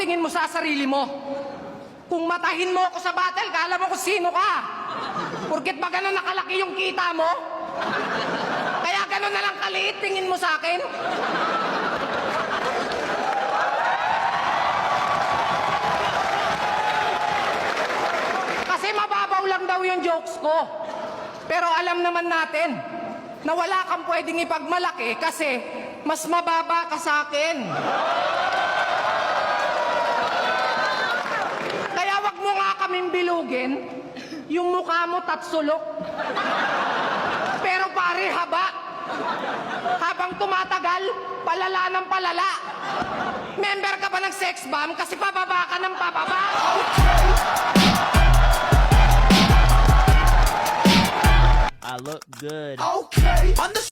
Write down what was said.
tingin mo sa sarili mo? Kung matahin mo ako sa battle, kala mo kung sino ka. Porket ba ganun nakalaki yung kita mo? Kaya ganun na lang kaliit, tingin mo sa akin? Kasi mababaw lang daw yung jokes ko. Pero alam naman natin na wala kang pwedeng ipagmalaki kasi mas mababa ka sa akin. Kaya wag mo nga kaming bilugin, yung mukha mo tatsulok. Pero pare, haba. Habang tumatagal, palala ng palala. Member ka ba ng sex bomb kasi pababa ka ng pababa? I look good. Okay. On the